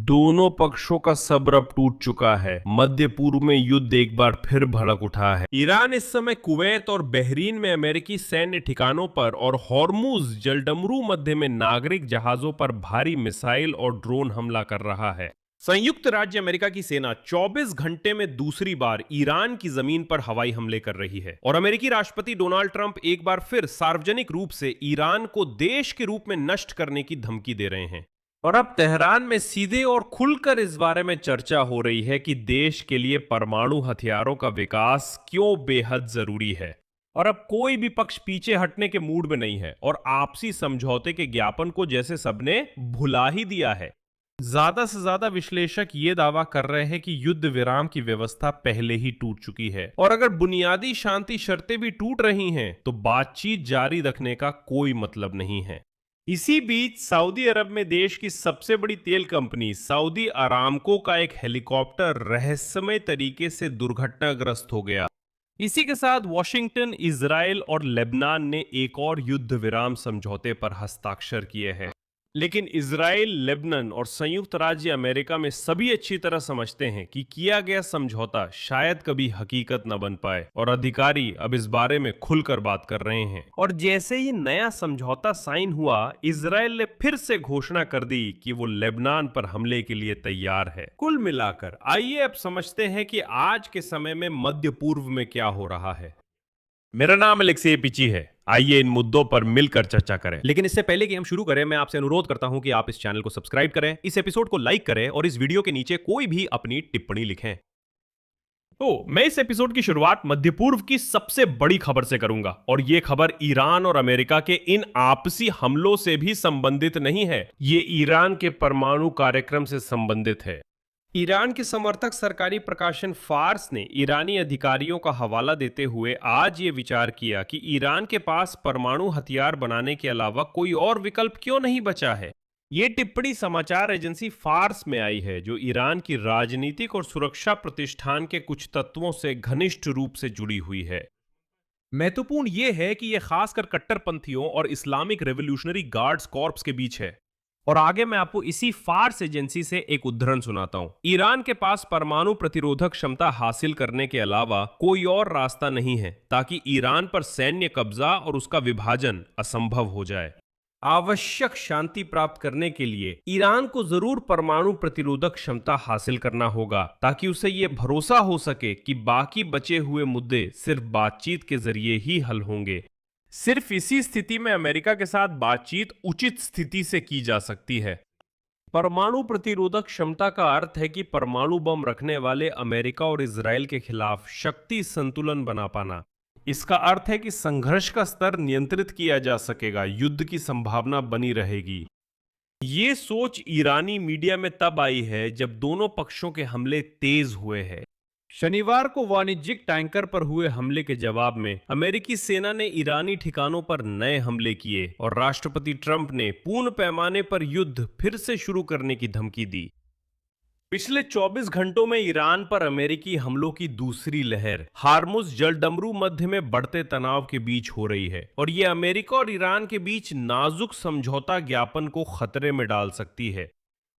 दोनों पक्षों का सब्र अब टूट चुका है। मध्य पूर्व में युद्ध एक बार फिर भड़क उठा है। ईरान इस समय कुवैत और बहरीन में अमेरिकी सैन्य ठिकानों पर और हॉर्मुज जलडमरू मध्य में नागरिक जहाजों पर भारी मिसाइल और ड्रोन हमला कर रहा है। संयुक्त राज्य अमेरिका की सेना 24 घंटे में दूसरी बार ईरान की जमीन पर हवाई हमले कर रही है और अमेरिकी राष्ट्रपति डोनाल्ड ट्रंप एक बार फिर सार्वजनिक रूप से ईरान को देश के रूप में नष्ट करने की धमकी दे रहे हैं। और अब तेहरान में सीधे और खुलकर इस बारे में चर्चा हो रही है कि देश के लिए परमाणु हथियारों का विकास क्यों बेहद जरूरी है। और अब कोई भी पक्ष पीछे हटने के मूड में नहीं है और आपसी समझौते के ज्ञापन को जैसे सबने भुला ही दिया है। ज्यादा से ज्यादा विश्लेषक ये दावा कर रहे हैं कि युद्ध विराम की व्यवस्था पहले ही टूट चुकी है और अगर बुनियादी शांति शर्तें भी टूट रही हैं तो बातचीत जारी रखने का कोई मतलब नहीं है। इसी बीच सऊदी अरब में देश की सबसे बड़ी तेल कंपनी सऊदी अरामको का एक हेलीकॉप्टर रहस्यमय तरीके से दुर्घटनाग्रस्त हो गया। इसी के साथ वॉशिंगटन, इजराइल और लेबनान ने एक और युद्ध विराम समझौते पर हस्ताक्षर किए हैं। लेकिन इजराइल, लेबनान और संयुक्त राज्य अमेरिका में सभी अच्छी तरह समझते हैं कि किया गया समझौता शायद कभी हकीकत न बन पाए और अधिकारी अब इस बारे में खुलकर बात कर रहे हैं। और जैसे ही नया समझौता साइन हुआ, इजराइल ने फिर से घोषणा कर दी कि वो लेबनान पर हमले के लिए तैयार है। कुल मिलाकर आइए अब समझते हैं कि आज के समय में मध्य पूर्व में क्या हो रहा है। मेरा नाम अलेक्सी पिची है। आइए इन मुद्दों पर मिलकर चर्चा करें। लेकिन इससे पहले कि हम शुरू करें, मैं आपसे अनुरोध करता हूं कि आप इस चैनल को सब्सक्राइब करें, इस एपिसोड को लाइक करें और इस वीडियो के नीचे कोई भी अपनी टिप्पणी लिखें। तो मैं इस एपिसोड की शुरुआत मध्य पूर्व की सबसे बड़ी खबर से करूंगा और यह खबर ईरान और अमेरिका के इन आपसी हमलों से भी संबंधित नहीं है। ये ईरान के परमाणु कार्यक्रम से संबंधित है। ईरान के समर्थक सरकारी प्रकाशन फार्स ने ईरानी अधिकारियों का हवाला देते हुए आज ये विचार किया कि ईरान के पास परमाणु हथियार बनाने के अलावा कोई और विकल्प क्यों नहीं बचा है। ये टिप्पणी समाचार एजेंसी फार्स में आई है, जो ईरान की राजनीतिक और सुरक्षा प्रतिष्ठान के कुछ तत्वों से घनिष्ठ रूप से जुड़ी हुई है। महत्वपूर्ण यह है कि यह खासकर कट्टरपंथियों और इस्लामिक रेवोल्यूशनरी गार्ड्स कॉर्प्स के बीच है। और आगे मैं आपको इसी फार्स एजेंसी से एक उद्धरण सुनाता हूं। ईरान के पास परमाणु प्रतिरोधक क्षमता हासिल करने के अलावा कोई और रास्ता नहीं है ताकि ईरान पर सैन्य कब्जा और उसका विभाजन असंभव हो जाए। आवश्यक शांति प्राप्त करने के लिए ईरान को जरूर परमाणु प्रतिरोधक क्षमता हासिल करना होगा ताकि उसे यह भरोसा हो सके कि बाकी बचे हुए मुद्दे सिर्फ बातचीत के जरिए ही हल होंगे। सिर्फ इसी स्थिति में अमेरिका के साथ बातचीत उचित स्थिति से की जा सकती है। परमाणु प्रतिरोधक क्षमता का अर्थ है कि परमाणु बम रखने वाले अमेरिका और इजराइल के खिलाफ शक्ति संतुलन बना पाना। इसका अर्थ है कि संघर्ष का स्तर नियंत्रित किया जा सकेगा, युद्ध की संभावना बनी रहेगी। ये सोच ईरानी मीडिया में तब आई है जब दोनों पक्षों के हमले तेज हुए हैं। शनिवार को वाणिज्यिक टैंकर पर हुए हमले के जवाब में अमेरिकी सेना ने ईरानी ठिकानों पर नए हमले किए और राष्ट्रपति ट्रंप ने पूर्ण पैमाने पर युद्ध फिर से शुरू करने की धमकी दी। पिछले 24 घंटों में ईरान पर अमेरिकी हमलों की दूसरी लहर हार्मुज जलडमरू मध्य में बढ़ते तनाव के बीच हो रही है और यह अमेरिका और ईरान के बीच नाजुक समझौता ज्ञापन को खतरे में डाल सकती है।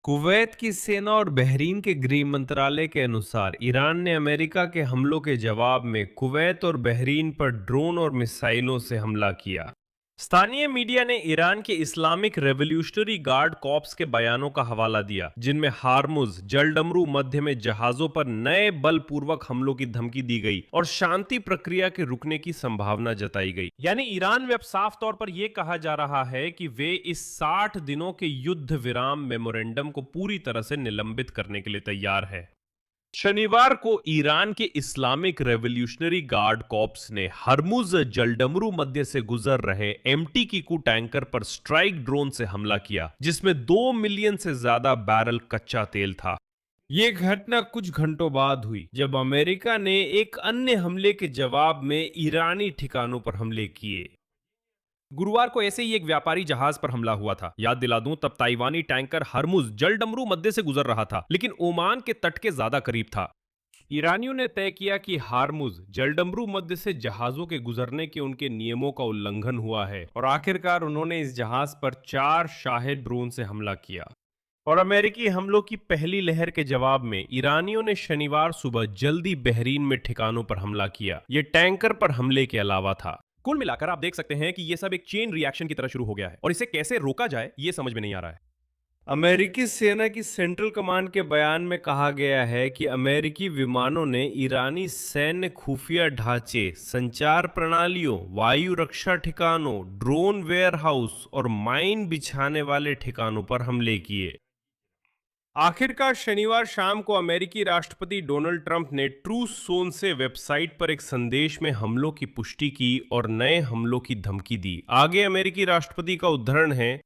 कुवैत की सेना और बहरीन के गृह मंत्रालय के अनुसार ईरान ने अमेरिका के हमलों के जवाब में कुवैत और बहरीन पर ड्रोन और मिसाइलों से हमला किया। स्थानीय मीडिया ने ईरान के इस्लामिक रेवोल्यूशनरी गार्ड कॉर्प्स के बयानों का हवाला दिया, जिनमें हार्मुज जलडमरू मध्य में जहाजों पर नए बलपूर्वक हमलों की धमकी दी गई और शांति प्रक्रिया के रुकने की संभावना जताई गई। यानी ईरान में अब साफ तौर पर यह कहा जा रहा है कि वे इस 60 दिनों के युद्ध विराम मेमोरेंडम को पूरी तरह से निलंबित करने के लिए तैयार है। शनिवार को ईरान के इस्लामिक रेवोल्यूशनरी गार्ड कॉर्प्स ने हर्मुज जलडमरू मध्य से गुजर रहे MTQ टैंकर पर स्ट्राइक ड्रोन से हमला किया, जिसमें 2 मिलियन से ज्यादा बैरल कच्चा तेल था। ये घटना कुछ घंटों बाद हुई जब अमेरिका ने एक अन्य हमले के जवाब में ईरानी ठिकानों पर हमले किए। गुरुवार को ऐसे ही एक व्यापारी जहाज पर हमला हुआ था। याद दिला दूं, तब ताइवानी टैंकर हर्मुज जलडमरू मध्य से गुजर रहा था, लेकिन ओमान के तट के ज्यादा करीब था। ईरानियों ने तय किया कि हार्मुज जलडमरू मध्य से जहाजों के गुजरने के उनके नियमों का उल्लंघन हुआ है और आखिरकार उन्होंने इस जहाज पर 4 शाहेद ड्रोन से हमला किया। और अमेरिकी हमलों की पहली लहर के जवाब में ईरानियों ने शनिवार सुबह जल्दी बहरीन में ठिकानों पर हमला किया। ये टैंकर पर हमले के अलावा था। कुल मिलाकर आप देख सकते हैं कि ये सब एक चेन रिएक्शन की तरह शुरू हो गया है और इसे कैसे रोका जाए ये समझ में नहीं आ रहा है। अमेरिकी सेना की सेंट्रल कमांड के बयान में कहा गया है कि अमेरिकी विमानों ने ईरानी सैन्य खुफिया ढांचे, संचार प्रणालियों, वायु रक्षा ठिकानों, ड्रोन वेयरहाउस और माइन बिछाने वाले ठिकानों पर हमले किए। आखिरकार शनिवार शाम को अमेरिकी राष्ट्रपति डोनाल्ड ट्रंप ने ट्रू सोन से वेबसाइट पर एक संदेश में हमलों की पुष्टि की और नए हमलों की धमकी दी। आगे अमेरिकी राष्ट्रपति का उद्धरण है,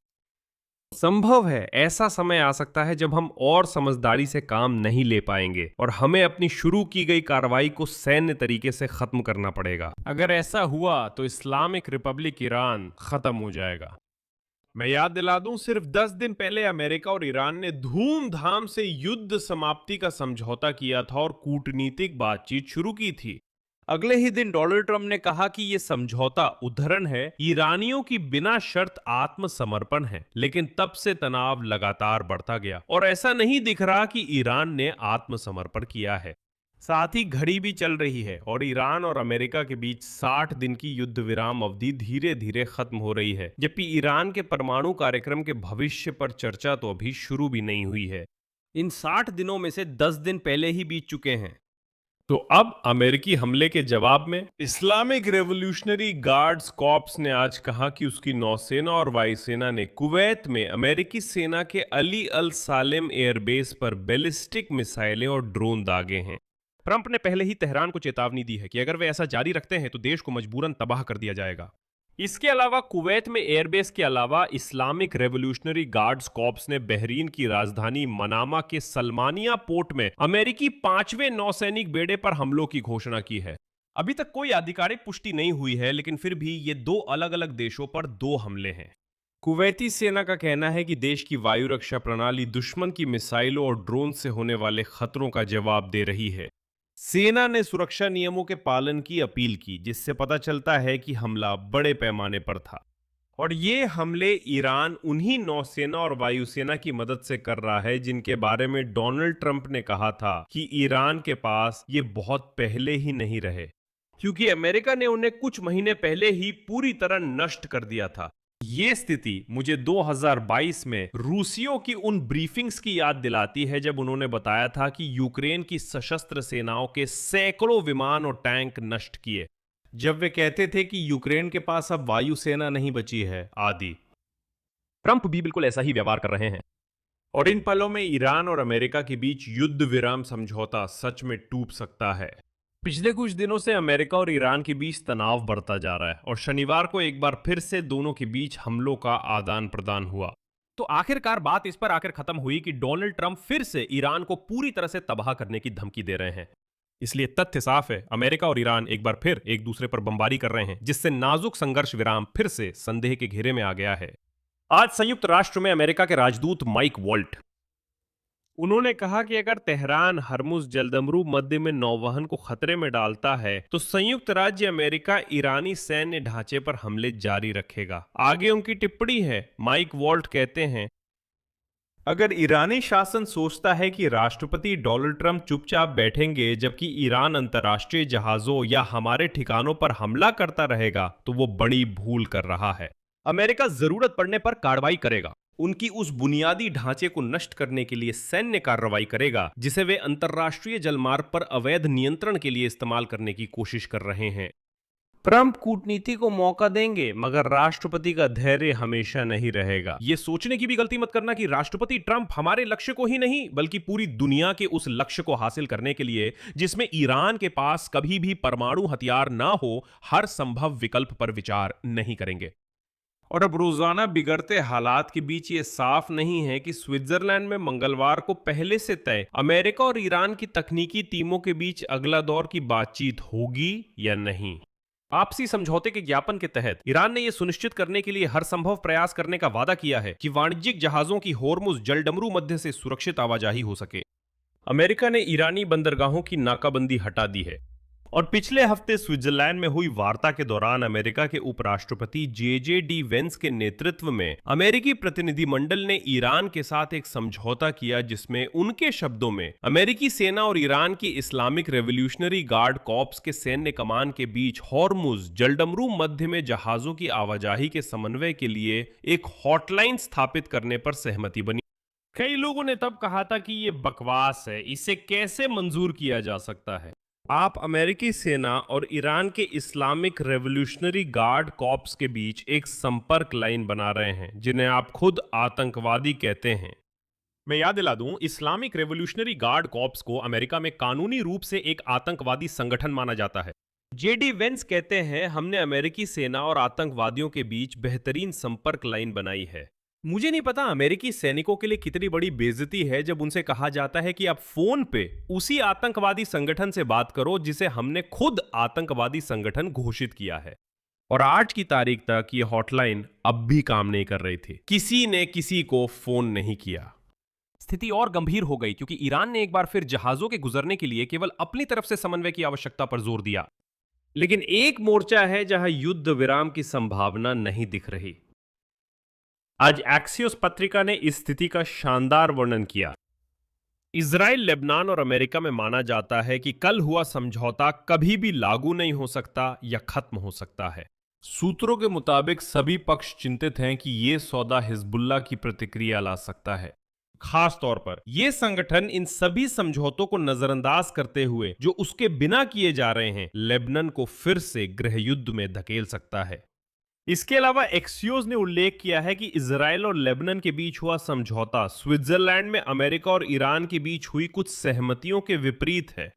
संभव है ऐसा समय आ सकता है जब हम और समझदारी से काम नहीं ले पाएंगे और हमें अपनी शुरू की गई कार्रवाई को सैन्य तरीके से खत्म करना पड़ेगा। अगर ऐसा हुआ तो इस्लामिक रिपब्लिक ईरान खत्म हो जाएगा। मैं याद दिला दूं, सिर्फ 10 दिन पहले अमेरिका और ईरान ने धूमधाम से युद्ध समाप्ति का समझौता किया था और कूटनीतिक बातचीत शुरू की थी। अगले ही दिन डोनाल्ड ट्रंप ने कहा कि यह समझौता उद्धरण है, ईरानियों की बिना शर्त आत्मसमर्पण है। लेकिन तब से तनाव लगातार बढ़ता गया और ऐसा नहीं दिख रहा कि ईरान ने आत्मसमर्पण किया है। साथ ही घड़ी भी चल रही है और ईरान और अमेरिका के बीच 60 दिन की युद्ध विराम अवधि धीरे धीरे खत्म हो रही है, जबकि ईरान के परमाणु कार्यक्रम के भविष्य पर चर्चा तो अभी शुरू भी नहीं हुई है। इन 60 दिनों में से 10 दिन पहले ही बीत चुके हैं। तो अब अमेरिकी हमले के जवाब में इस्लामिक रेवोल्यूशनरी गार्ड्स कॉर्प्स ने आज कहा कि उसकी नौसेना और वायुसेना ने कुवैत में अमेरिकी सेना के अली अल सालेम एयरबेस पर बैलिस्टिक मिसाइलें और ड्रोन दागे हैं। ट्रंप ने पहले ही तेहरान को चेतावनी दी है कि अगर वे ऐसा जारी रखते हैं तो देश को मजबूरन तबाह कर दिया जाएगा। इसके अलावा कुवैत में एयरबेस के अलावा इस्लामिक रेवोल्यूशनरी गार्ड्स कॉर्प्स ने बहरीन की राजधानी मनामा के सलमानिया पोर्ट में अमेरिकी 5वें नौसैनिक बेड़े पर हमलों की घोषणा की है। अभी तक कोई आधिकारिक पुष्टि नहीं हुई है, लेकिन फिर भी ये 2 अलग अलग देशों पर 2 हमले हैं। कुवैती सेना का कहना है कि देश की वायु रक्षा प्रणाली दुश्मन की मिसाइलों और ड्रोन से होने वाले खतरों का जवाब दे रही है। सेना ने सुरक्षा नियमों के पालन की अपील की, जिससे पता चलता है कि हमला बड़े पैमाने पर था और ये हमले ईरान उन्हीं नौसेना और वायुसेना की मदद से कर रहा है जिनके बारे में डोनाल्ड ट्रंप ने कहा था कि ईरान के पास ये बहुत पहले ही नहीं रहे, क्योंकि अमेरिका ने उन्हें कुछ महीने पहले ही पूरी तरह नष्ट कर दिया था। ये स्थिति मुझे 2022 में रूसियों की उन ब्रीफिंग्स की याद दिलाती है जब उन्होंने बताया था कि यूक्रेन की सशस्त्र सेनाओं के सैकड़ों विमान और टैंक नष्ट किए, जब वे कहते थे कि यूक्रेन के पास अब वायुसेना नहीं बची है आदि। ट्रंप भी बिल्कुल ऐसा ही व्यवहार कर रहे हैं और इन पलों में ईरान और अमेरिका के बीच युद्ध विराम समझौता सच में टूट सकता है। पिछले कुछ दिनों से अमेरिका और ईरान के बीच तनाव बढ़ता जा रहा है और शनिवार को एक बार फिर से दोनों के बीच हमलों का आदान प्रदान हुआ। तो आखिरकार बात इस पर आकर खत्म हुई कि डोनाल्ड ट्रंप फिर से ईरान को पूरी तरह से तबाह करने की धमकी दे रहे हैं। इसलिए तथ्य साफ है, अमेरिका और ईरान एक बार फिर एक दूसरे पर बमबारी कर रहे हैं, जिससे नाजुक संघर्ष विराम फिर से संदेह के घेरे में आ गया है। आज संयुक्त राष्ट्र में अमेरिका के राजदूत माइक वॉल्ट, उन्होंने कहा कि अगर तेहरान हरमुज जलदमरू मध्य में नौवहन को खतरे में डालता है तो संयुक्त राज्य अमेरिका ईरानी सैन्य ढांचे पर हमले जारी रखेगा। आगे उनकी टिप्पणी है, माइक वॉल्ट कहते हैं, अगर ईरानी शासन सोचता है कि राष्ट्रपति डोनाल्ड ट्रंप चुपचाप बैठेंगे जबकि ईरान अंतर्राष्ट्रीय जहाजों या हमारे ठिकानों पर हमला करता रहेगा तो वो बड़ी भूल कर रहा है। अमेरिका जरूरत पड़ने पर कार्रवाई करेगा, उनकी उस बुनियादी ढांचे को नष्ट करने के लिए सैन्य कार्रवाई करेगा जिसे वे अंतर्राष्ट्रीय जलमार्ग पर अवैध नियंत्रण के लिए इस्तेमाल करने की कोशिश कर रहे हैं। ट्रंप कूटनीति को मौका देंगे, मगर राष्ट्रपति का धैर्य हमेशा नहीं रहेगा। ये सोचने की भी गलती मत करना कि राष्ट्रपति ट्रंप हमारे लक्ष्य को ही नहीं बल्कि पूरी दुनिया के उस लक्ष्य को हासिल करने के लिए जिसमें ईरान के पास कभी भी परमाणु हथियार ना हो, हर संभव विकल्प पर विचार नहीं करेंगे। और अब रोजाना बिगड़ते हालात के बीच ये साफ नहीं है कि स्विट्जरलैंड में मंगलवार को पहले से तय अमेरिका और ईरान की तकनीकी टीमों के बीच अगला दौर की बातचीत होगी या नहीं। आपसी समझौते के ज्ञापन के तहत ईरान ने यह सुनिश्चित करने के लिए हर संभव प्रयास करने का वादा किया है कि वाणिज्यिक जहाजों की होर्मुज जलडमरू मध्य से सुरक्षित आवाजाही हो सके। अमेरिका ने ईरानी बंदरगाहों की नाकाबंदी हटा दी है और पिछले हफ्ते स्विट्जरलैंड में हुई वार्ता के दौरान अमेरिका के उपराष्ट्रपति जे.डी. वेंस के नेतृत्व में अमेरिकी प्रतिनिधिमंडल ने ईरान के साथ एक समझौता किया, जिसमें उनके शब्दों में अमेरिकी सेना और ईरान की इस्लामिक रेवोल्यूशनरी गार्ड कॉर्प्स के सैन्य कमान के बीच हॉर्मुज जलडमरू मध्य में जहाजों की आवाजाही के समन्वय के लिए एक हॉटलाइन स्थापित करने पर सहमति बनी। कई लोगों ने तब कहा था कि ये बकवास है, इसे कैसे मंजूर किया जा सकता है। आप अमेरिकी सेना और ईरान के इस्लामिक रेवोल्यूशनरी गार्ड कॉर्प्स के बीच एक संपर्क लाइन बना रहे हैं, जिन्हें आप खुद आतंकवादी कहते हैं। मैं याद दिला दूं, इस्लामिक रेवोल्यूशनरी गार्ड कॉर्प्स को अमेरिका में कानूनी रूप से एक आतंकवादी संगठन माना जाता है। जे.डी. वेंस कहते हैं, हमने अमेरिकी सेना और आतंकवादियों के बीच बेहतरीन संपर्क लाइन बनाई है। मुझे नहीं पता अमेरिकी सैनिकों के लिए कितनी बड़ी बेइज्जती है जब उनसे कहा जाता है कि आप फोन पे उसी आतंकवादी संगठन से बात करो जिसे हमने खुद आतंकवादी संगठन घोषित किया है। और आज की तारीख तक ये हॉटलाइन अब भी काम नहीं कर रही थी, किसी ने किसी को फोन नहीं किया। स्थिति और गंभीर हो गई क्योंकि ईरान ने एक बार फिर जहाजों के गुजरने के लिए केवल अपनी तरफ से समन्वय की आवश्यकता पर जोर दिया। लेकिन एक मोर्चा है जहां युद्ध विराम की संभावना नहीं दिख रही। आज एक्सियोस पत्रिका ने इस स्थिति का शानदार वर्णन किया। इजराइल, लेबनान और अमेरिका में माना जाता है कि कल हुआ समझौता कभी भी लागू नहीं हो सकता या खत्म हो सकता है। सूत्रों के मुताबिक सभी पक्ष चिंतित हैं कि यह सौदा हिजबुल्लाह की प्रतिक्रिया ला सकता है। खास तौर पर यह संगठन इन सभी समझौतों को नजरअंदाज करते हुए जो उसके बिना किए जा रहे हैं, लेबनान को फिर से गृह युद्ध में धकेल सकता है। इसके अलावा एक्सियोस ने उल्लेख किया है कि इजराइल और लेबनान के बीच हुआ समझौता स्विट्जरलैंड में अमेरिका और ईरान के बीच हुई कुछ सहमतियों के विपरीत है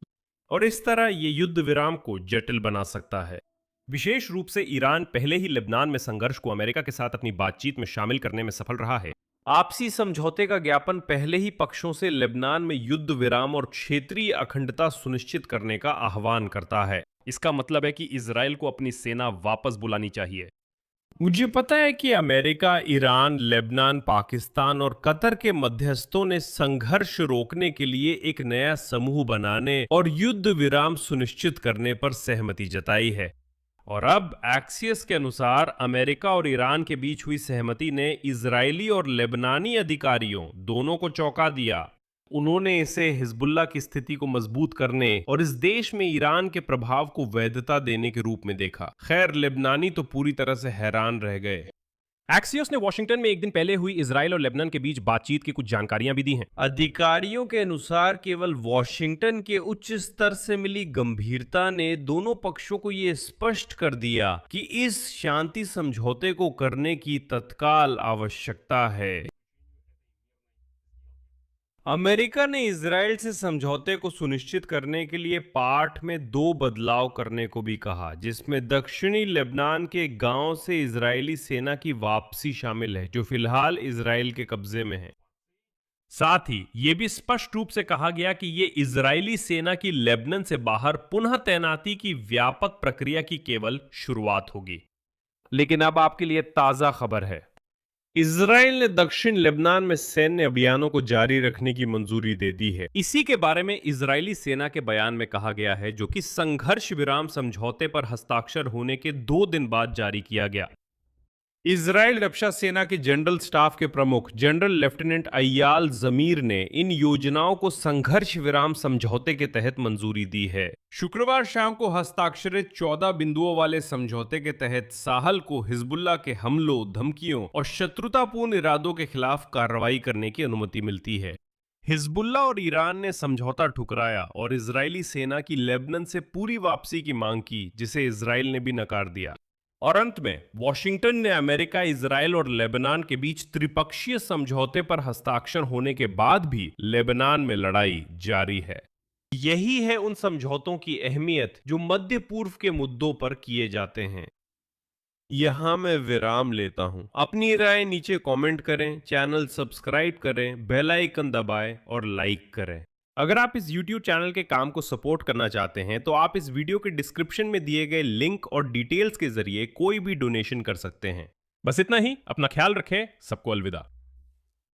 और इस तरह ये युद्ध विराम को जटिल बना सकता है। विशेष रूप से ईरान पहले ही लेबनान में संघर्ष को अमेरिका के साथ अपनी बातचीत में शामिल करने में सफल रहा है। आपसी समझौते का ज्ञापन पहले ही पक्षों से लेबनान में युद्ध विराम और क्षेत्रीय अखंडता सुनिश्चित करने का आह्वान करता है। इसका मतलब है कि इजराइल को अपनी सेना वापस बुलानी चाहिए। मुझे पता है कि अमेरिका, ईरान, लेबनान, पाकिस्तान और कतर के मध्यस्थों ने संघर्ष रोकने के लिए एक नया समूह बनाने और युद्ध विराम सुनिश्चित करने पर सहमति जताई है। और अब एक्सियस के अनुसार अमेरिका और ईरान के बीच हुई सहमति ने इजरायली और लेबनानी अधिकारियों दोनों को चौंका दिया। उन्होंने इसे हिजबुल्लाह की स्थिति को मजबूत करने और इस देश में ईरान के प्रभाव को वैधता देने के रूप में देखा। खैर, लेबनानी तो पूरी तरह से हैरान रह गए। एक्सियोस ने वॉशिंगटन में एक दिन पहले हुई इजराइल और लेबनान के बीच बातचीत की कुछ जानकारियां भी दी हैं। अधिकारियों के अनुसार केवल वॉशिंगटन के उच्च स्तर से मिली गंभीरता ने दोनों पक्षों को यह स्पष्ट कर दिया कि इस शांति समझौते को करने की तत्काल आवश्यकता है। अमेरिका ने इजराइल से समझौते को सुनिश्चित करने के लिए पाठ में 2 बदलाव करने को भी कहा, जिसमें दक्षिणी लेबनान के गांव से इजरायली सेना की वापसी शामिल है, जो फिलहाल इजराइल के कब्जे में है। साथ ही यह भी स्पष्ट रूप से कहा गया कि यह इजरायली सेना की लेबनान से बाहर पुनः तैनाती की व्यापक प्रक्रिया की केवल शुरुआत होगी। लेकिन अब आपके लिए ताजा खबर है। इजराइल ने दक्षिण लेबनान में सैन्य अभियानों को जारी रखने की मंजूरी दे दी है। इसी के बारे में इजरायली सेना के बयान में कहा गया है, जो कि संघर्ष विराम समझौते पर हस्ताक्षर होने के 2 दिन बाद जारी किया गया। इजराइल रक्षा सेना के जनरल स्टाफ के प्रमुख जनरल लेफ्टिनेंट अय्याल जमीर ने इन योजनाओं को संघर्ष विराम समझौते के तहत मंजूरी दी है। शुक्रवार शाम को हस्ताक्षरित 14 बिंदुओं वाले समझौते के तहत साहल को हिजबुल्लाह के हमलों, धमकियों और शत्रुतापूर्ण इरादों के खिलाफ कार्रवाई करने की अनुमति मिलती है। हिजबुल्लाह और ईरान ने समझौता ठुकराया और इजरायली सेना की लेबनान से पूरी वापसी की मांग की, जिसे इजराइल ने भी नकार दिया। और अंत में वॉशिंगटन ने अमेरिका, इजराइल और लेबनान के बीच त्रिपक्षीय समझौते पर हस्ताक्षर होने के बाद भी लेबनान में लड़ाई जारी है। यही है उन समझौतों की अहमियत जो मध्य पूर्व के मुद्दों पर किए जाते हैं। यहां मैं विराम लेता हूं। अपनी राय नीचे कमेंट करें, चैनल सब्सक्राइब करें, बेल आइकन दबाएं और लाइक करें। अगर आप इस YouTube चैनल के काम को सपोर्ट करना चाहते हैं तो आप इस वीडियो के डिस्क्रिप्शन में दिए गए लिंक और डिटेल्स के जरिए कोई भी डोनेशन कर सकते हैं। बस इतना ही। अपना ख्याल रखें। सबको अलविदा।